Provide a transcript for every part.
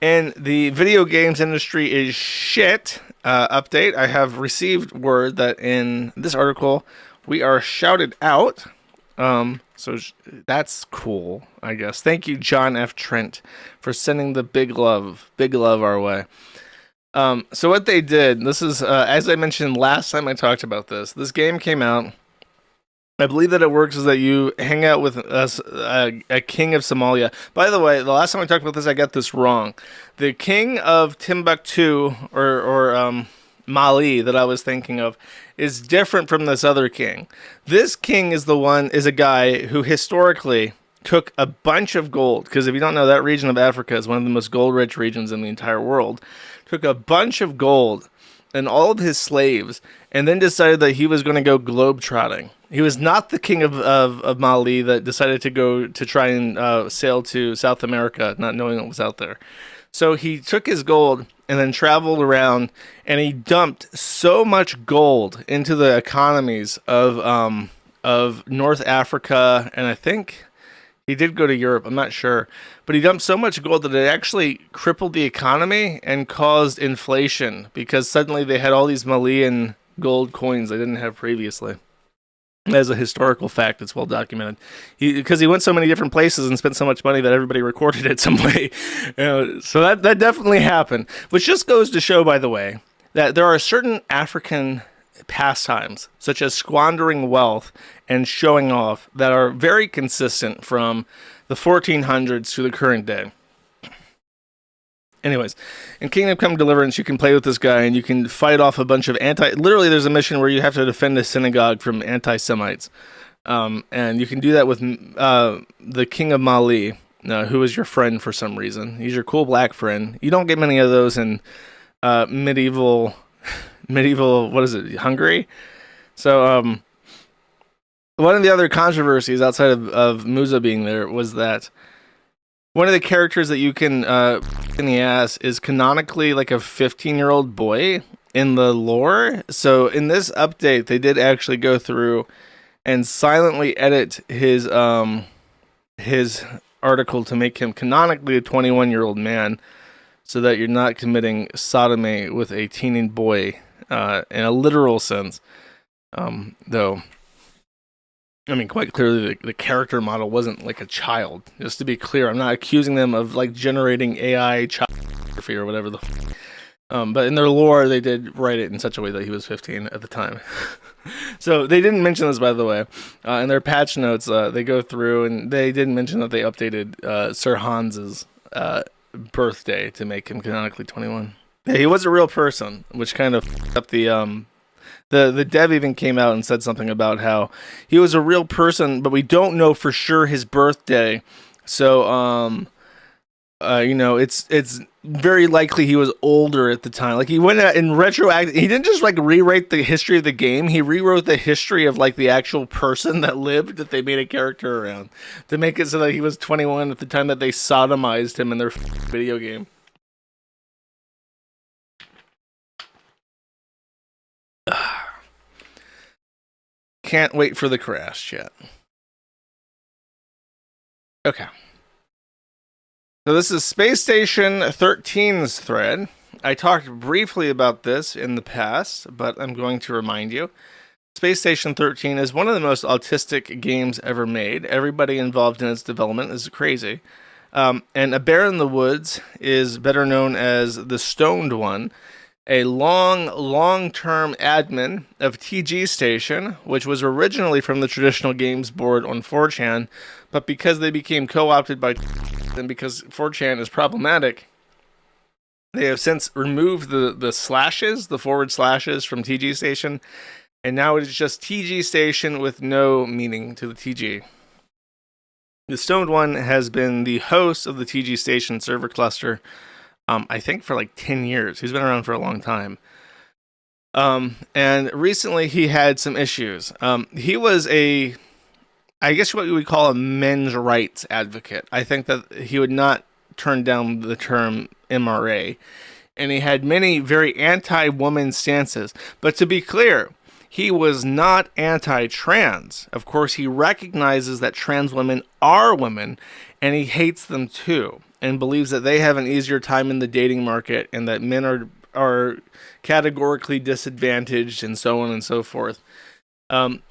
And the video games industry is shit. Update. I have received word that in this article we are shouted out. So that's cool, I guess. Thank you, John F. Trent, for sending the big love our way. So what they did, this is, as I mentioned last time I talked about this game came out. I believe that it works is that you hang out with a king of Somalia. By the way, the last time I talked about this, I got this wrong. The king of Timbuktu or Mali that I was thinking of is different from this other king. This king is a guy who historically took a bunch of gold, because if you don't know, that region of Africa is one of the most gold-rich regions in the entire world. Took a bunch of gold and all of his slaves, and then decided that he was going to go globe-trotting. He was not the king of Mali that decided to go to try and sail to South America, not knowing what was out there. So he took his gold and then traveled around, and he dumped so much gold into the economies of North Africa, and I think he did go to Europe, I'm not sure. But he dumped so much gold that it actually crippled the economy and caused inflation, because suddenly they had all these Malian gold coins they didn't have previously. As a historical fact, it's well documented. Because he went so many different places and spent so much money that everybody recorded it some way. So that definitely happened. Which just goes to show, by the way, that there are certain African pastimes, such as squandering wealth and showing off, that are very consistent from the 1400s to the current day. Anyways, in Kingdom Come Deliverance, you can play with this guy and you can fight off a bunch of literally there's a mission where you have to defend a synagogue from anti-Semites. And you can do that with the King of Mali, who is your friend for some reason. He's your cool black friend. You don't get many of those in medieval, what is it, Hungary? So, one of the other controversies outside of Musa being there was that one of the characters that you can in the ass is canonically like a 15-year-old boy in the lore. So in this update, they did actually go through and silently edit his article to make him canonically a 21-year-old man, so that you're not committing sodomy with a teen boy in a literal sense. Though, I mean, quite clearly the character model wasn't like a child. Just to be clear, I'm not accusing them of like generating AI child pornography or whatever but in their lore, they did write it in such a way that he was 15 at the time. So they didn't mention this, by the way. In their patch notes, they go through and they didn't mention that they updated Sir Hans's birthday to make him canonically 21. Yeah, he was a real person, which kind of up the dev even came out and said something about how he was a real person, but we don't know for sure his birthday. So, it's very likely he was older at the time. Like, he went out in retroactive. He didn't just like rewrite the history of the game. He rewrote the history of like the actual person that lived, that they made a character around, to make it so that he was 21 at the time that they sodomized him in their video game. Can't wait for the crash, chat. Okay. So this is Space Station 13's thread. I talked briefly about this in the past, but I'm going to remind you. Space Station 13 is one of the most autistic games ever made. Everybody involved in its development is crazy. And A Bear in the Woods is better known as the Stoned One, a long-term admin of TG Station, which was originally from the traditional games board on 4chan, but because they became co-opted by and because 4chan is problematic, they have since removed the slashes, the forward slashes from TG Station, and now it is just TG Station with no meaning to the TG. The Stoned One has been the host of the TG Station server cluster, I think for like 10 years. He's been around for a long time. And recently he had some issues. He was I guess what we would call a men's rights advocate. I think that he would not turn down the term MRA. And he had many very anti-woman stances. But to be clear, he was not anti-trans. Of course, he recognizes that trans women are women, and he hates them too. and believes that they have an easier time in the dating market and that men are categorically disadvantaged and so on and so forth.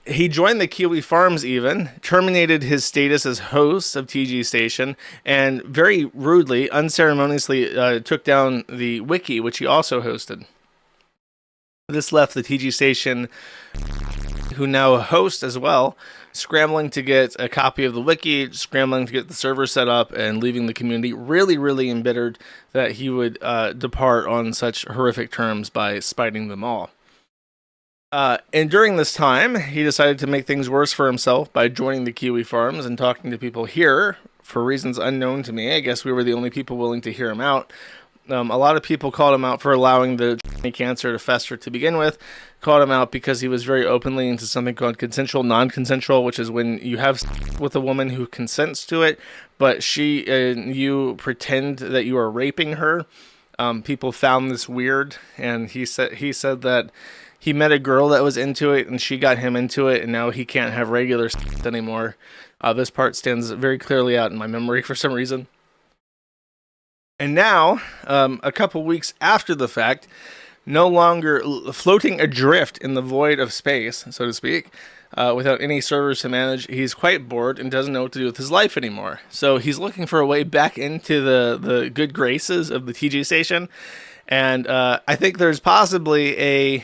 He joined the Kiwi Farms even, terminated his status as host of TG Station, and very rudely, unceremoniously took down the wiki, which he also hosted. This left the TG Station, who now host as well, scrambling to get a copy of the wiki, scrambling to get the server set up, and leaving the community really, really embittered that he would depart on such horrific terms by spiting them all. And during this time, he decided to make things worse for himself by joining the Kiwi Farms and talking to people here for reasons unknown to me. I guess we were the only people willing to hear him out. A lot of people called him out for allowing the cancer to fester to begin with. Called him out because he was very openly into something called consensual non-consensual, which is when you have sex with a woman who consents to it, but she and you pretend that you are raping her. People found this weird, and he said that he met a girl that was into it, and she got him into it, and now he can't have regular sex anymore. This part stands very clearly out in my memory for some reason. And now, a couple weeks after the fact, no longer floating adrift in the void of space, so to speak, without any servers to manage, he's quite bored and doesn't know what to do with his life anymore. So he's looking for a way back into the good graces of the TG Station. And I think there's possibly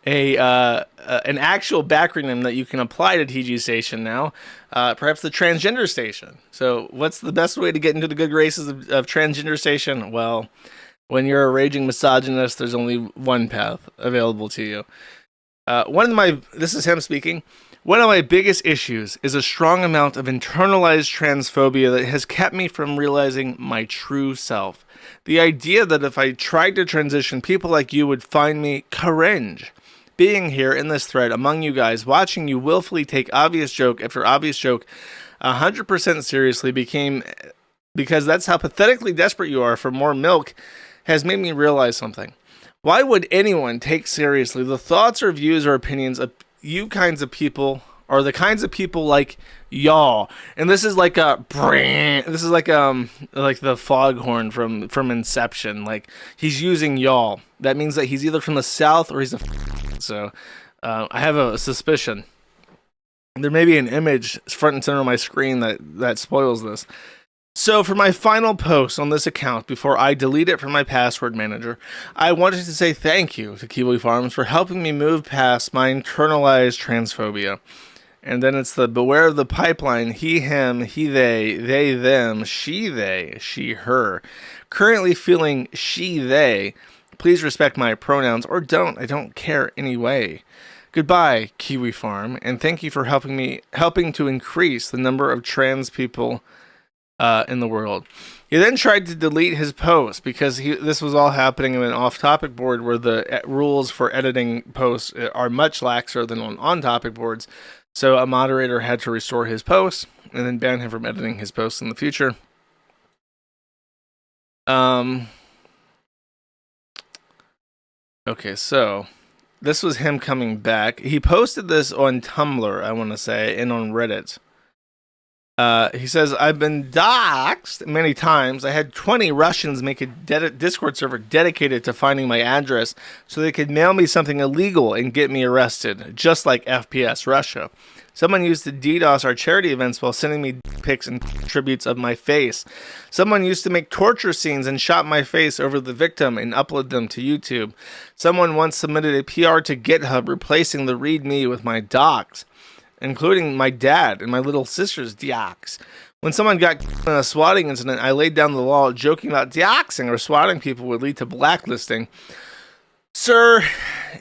an actual backronym that you can apply to TG Station now, perhaps the Transgender Station. So what's the best way to get into the good graces of Transgender Station? Well, when you're a raging misogynist, there's only one path available to you. This is him speaking. One of my biggest issues is a strong amount of internalized transphobia that has kept me from realizing my true self. The idea that if I tried to transition, people like you would find me cringe. Being here in this thread among you guys, watching you willfully take obvious joke after obvious joke 100% seriously because that's how pathetically desperate you are for more milk, has made me realize something. Why would anyone take seriously the thoughts or views or opinions of you kinds of people, or the kinds of people like y'all? And this is like the foghorn from Inception. Like, he's using y'all. That means that he's either from the South or he's so I have a suspicion. There may be an image front and center on my screen that spoils this. So for my final post on this account, before I delete it from my password manager, I wanted to say thank you to Kiwi Farms for helping me move past my internalized transphobia. And then it's the beware of the pipeline, he, him, he, they, them, she, they, she, her. Currently feeling she, they. Please respect my pronouns, or don't. I don't care anyway. Goodbye, Kiwi Farm, and thank you for helping to increase the number of trans people in the world. He then tried to delete his post because this was all happening in an off-topic board where the rules for editing posts are much laxer than on on-topic boards. So a moderator had to restore his post and then ban him from editing his posts in the future. Okay, so this was him coming back. He posted this on Tumblr, I want to say, and on Reddit. He says, I've been doxxed many times. I had 20 Russians make a Discord server dedicated to finding my address so they could mail me something illegal and get me arrested, just like FPS Russia. Someone used to DDoS our charity events while sending me pics and tributes of my face. Someone used to make torture scenes and shot my face over the victim and upload them to YouTube. Someone once submitted a PR to GitHub replacing the README with my docs, including my dad and my little sister's docs. When someone got in a swatting incident, I laid down the law joking about doxing or swatting people would lead to blacklisting. Sir,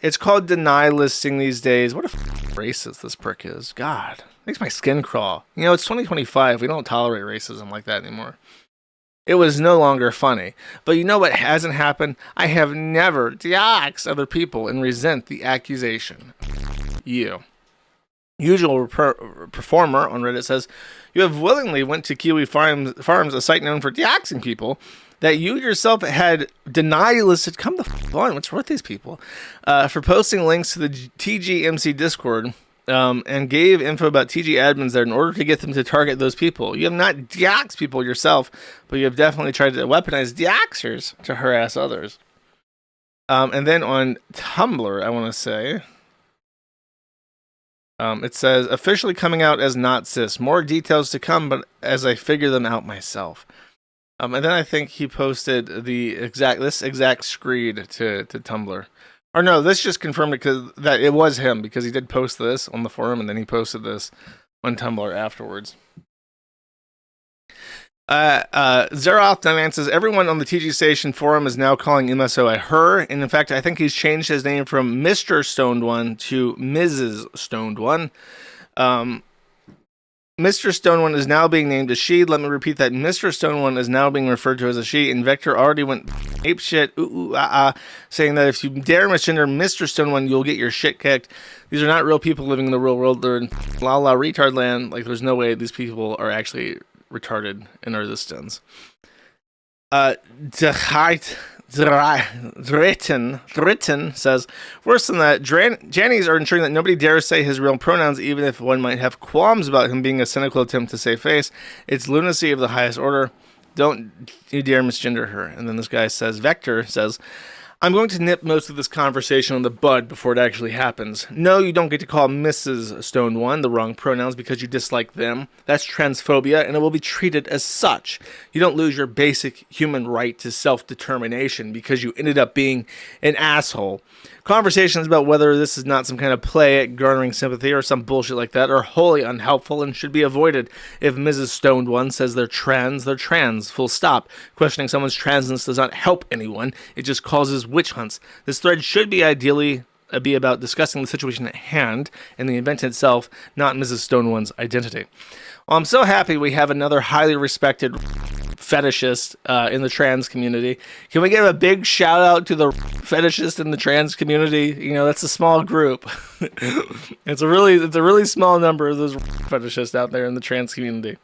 it's called deny listing these days. What a racist this prick is. God, makes my skin crawl. You know, it's 2025. We don't tolerate racism like that anymore. It was no longer funny. But you know what hasn't happened? I have never doxed other people and resent the accusation. You. Usual performer on Reddit says, you have willingly went to Kiwi Farms, a site known for doxing people, that you yourself had denied listed. Come the f*** on, what's wrong with these people? For posting links to the TGMC Discord and gave info about TG admins there in order to get them to target those people. You have not doxed people yourself, but you have definitely tried to weaponize doxers to harass others. And then on Tumblr, I want to say, it says, officially coming out as not cis. More details to come, but as I figure them out myself. And then I think he posted this exact screed to Tumblr. Or no, this just confirmed it that it was him, because he did post this on the forum, and then he posted this on Tumblr afterwards. Zeroth Dynamic says, everyone on the TG Station forum is now calling MSO a her, and in fact, I think he's changed his name from Mr. Stoned One to Mrs. Stoned One. Mr. Stone One is now being named a she. Let me repeat that. Mr. Stone One is now being referred to as a she, and Vector already went apeshit, saying that if you dare misgender Mr. Stone One, you'll get your shit kicked. These are not real people living in the real world. They're in la la retard land. Like, there's no way these people are actually retarded and are this dense. Dritten says, worse than that, Jannies are ensuring that nobody dares say his real pronouns, even if one might have qualms about him being a cynical attempt to save face. It's lunacy of the highest order. Don't you dare misgender her. And then this guy says, Vector says, I'm going to nip most of this conversation on the bud before it actually happens. No, you don't get to call Mrs. Stone One the wrong pronouns because you dislike them. That's transphobia, and it will be treated as such. You don't lose your basic human right to self-determination because you ended up being an asshole. Conversations about whether this is not some kind of play at garnering sympathy or some bullshit like that are wholly unhelpful and should be avoided. If Mrs. Stoned One says they're trans, full stop. Questioning someone's transness does not help anyone. It just causes witch hunts. This thread should be ideally be about discussing the situation at hand and the event itself, not Mrs. Stone One's identity. Well, I'm so happy we have another highly respected fetishist in the trans community. Can we give a big shout out to the fetishist in the trans community? You know, that's a small group. It's a really small number of those fetishists out there in the trans community.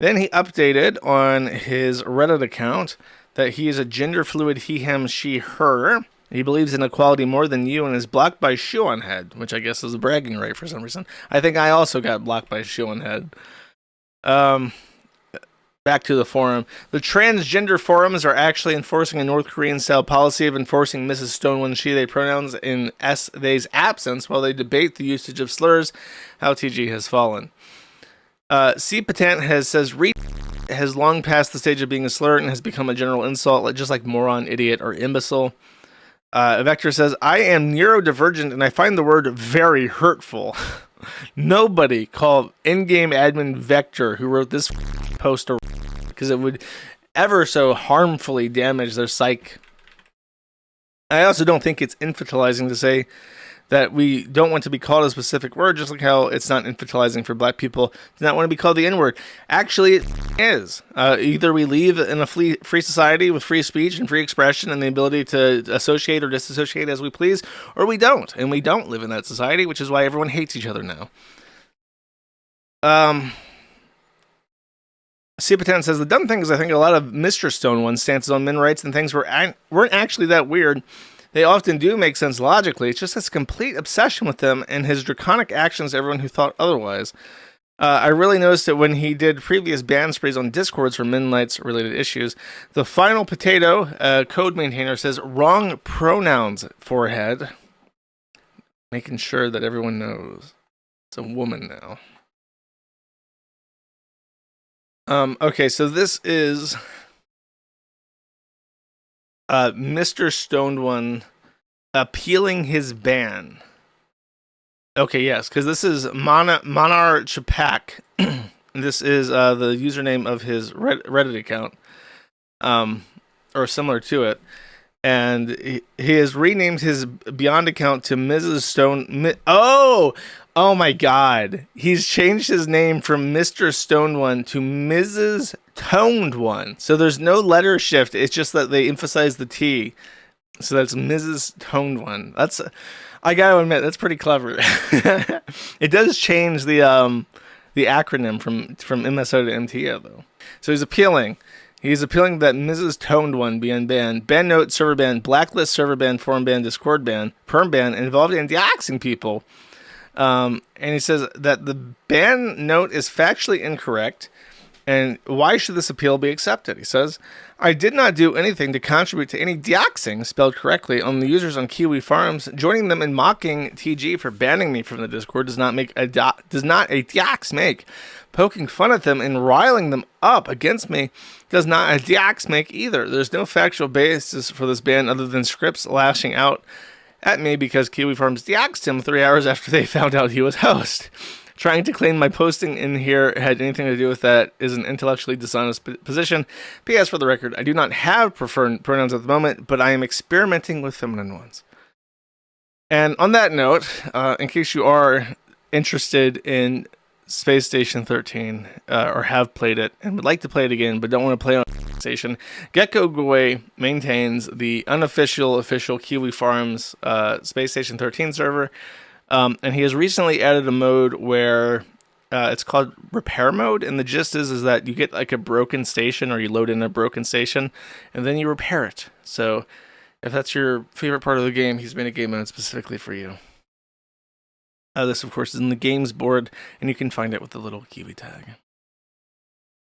Then he updated on his Reddit account that he is a gender fluid he, him, she, her. He believes in equality more than you and is blocked by Shoe on Head, which I guess is a bragging right for some reason. I think I also got blocked by Shoe on Head. Back to the forum. The transgender forums are actually enforcing a North Korean-style policy of enforcing Mrs. Stone One she-they pronouns in they's absence while they debate the usage of slurs. How TG has fallen. C. Patent says has long passed the stage of being a slur and has become a general insult, just like moron, idiot, or imbecile. Vector says, I am neurodivergent and I find the word very hurtful. Nobody called in-game admin Vector, who wrote this post, because it would ever so harmfully damage their psyche. I also don't think it's infantilizing to say that we don't want to be called a specific word, just like how it's not infantilizing for black people to not want to be called the N-word. Actually, it is. Either we live in a free society with free speech and free expression and the ability to associate or disassociate as we please, or we don't. And we don't live in that society, which is why everyone hates each other now. Cipatan says, the dumb thing is I think a lot of Mr. Stone One's stances on men's rights and things weren't actually that weird. They often do make sense logically. It's just this complete obsession with them and his draconic actions to everyone who thought otherwise. I really noticed it when he did previous ban sprees on Discords for men rights related issues. The final potato code maintainer says wrong pronouns forehead. Making sure that everyone knows. It's a woman now. Okay, so this is Mr. Stoned One appealing his ban. Okay, yes, because this is Monar Chapak. This is the username of his Reddit account, or similar to it. And he has renamed his Beyond account to Mrs. Stone. Oh my God. He's changed his name from Mr. Stoned One to Mrs. Toned One. So there's no letter shift. It's just that they emphasize the T. So that's Mrs. Toned One. I gotta admit, that's pretty clever. It does change the acronym from MSO to MTO though. So he's appealing. He's appealing that Mrs. Toned One be unbanned. Ban note, server ban, blacklist, server ban, forum ban, Discord ban, perm ban, involved in doxing people. And he says that the ban note is factually incorrect. And why should this appeal be accepted? He says, I did not do anything to contribute to any doxing, spelled correctly, on the users on Kiwi Farms. Joining them in mocking TG for banning me from the Discord does not a dox make. Poking fun at them and riling them up against me does not a dox make either. There's no factual basis for this ban other than scripts lashing out at me because Kiwi Farms doxed him 3 hours after they found out he was host. Trying to claim my posting in here had anything to do with that is an intellectually dishonest position. P.S. For the record, I do not have preferred pronouns at the moment, but I am experimenting with feminine ones. And on that note, in case you are interested in Space Station 13, or have played it and would like to play it again, but don't want to play on station, Gecko Gui maintains the official Kiwi Farms Space Station 13 server. And he has recently added a mode where it's called repair mode. And the gist is that you get like a broken station, or you load in a broken station and then you repair it. So if that's your favorite part of the game, he's made a game mode specifically for you. This, of course, is in the games board, and you can find it with the little Kiwi tag.